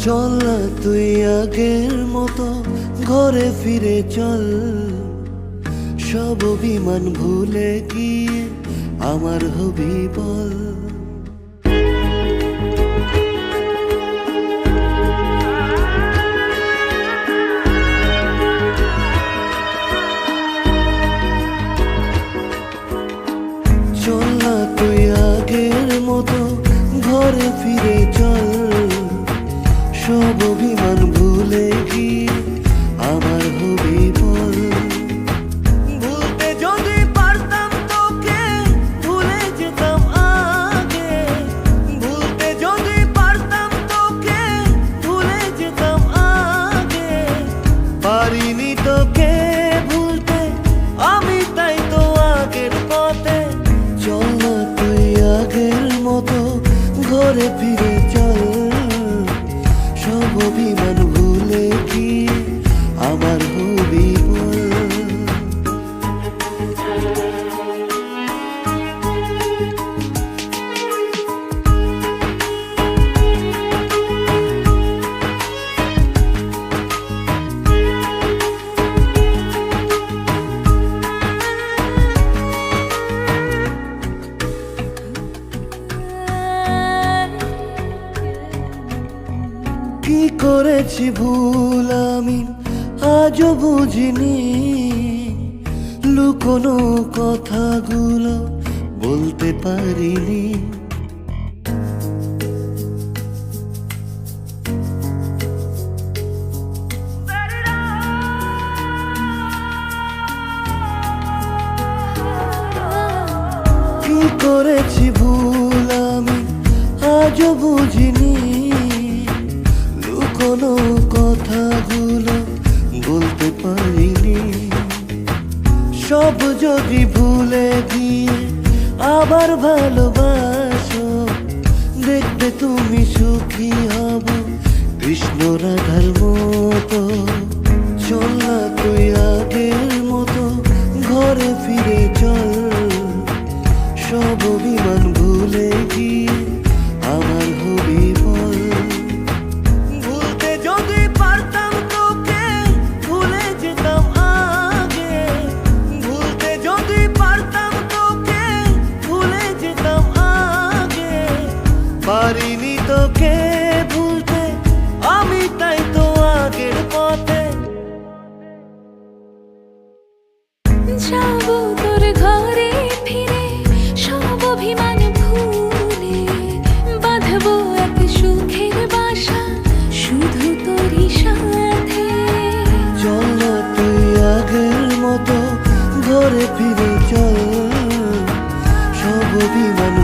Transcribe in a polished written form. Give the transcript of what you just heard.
চল না তুই আগের মতো ঘরে ফিরে চল, সব অভিমান ভুলে গিয়ে আমার হবি বল। চল না তুই আগের মতো ঘরে ফিরে চল, সব অভিমান ভুলে গিয়ে আমার হবি বল। ভুলতে যদি পারতাম তোকে ভুলে যেতাম আগে, ভুলতে যদি পারতাম তোকে ভুলে যেতাম আগে। পারিনি তোকে ভুলতে আমি, তাই তো আগের পথে। চল না তুই আগের মতো ঘরে ফিরে চল, সব অভিমান ভুলে গিয়ে আমার হবি বল। কি করেছি ভুল আমি আজও বুঝিনি, লুকোনো কথাগুলো বলতে পারিনি। কি করেছি ভুল আমি আজও বুঝিনি, কোনো কথাগুলো বলতে পারিনি। সব যদি ভুলে গিয়ে আবার ভালোবাসো, দেখবে তুমি সুখী হব কৃষ্ণ রাধার মতো। চল না তুই আগের মতো ঘরে ফিরে চল, সব অভিমান ভুলে গিয়ে আমার হবি বল। পারিনি তোকে ভুলতে আমি, তাই তো আগের পথে। যাবো তোর ঘরে ফিরে সব অভিমান ভুলে, বাঁধবো এক সুখের বাসা শুধু তোরই সাথে। চল না তুই আগের মতো ঘরে ফিরে চল, সব অভিমান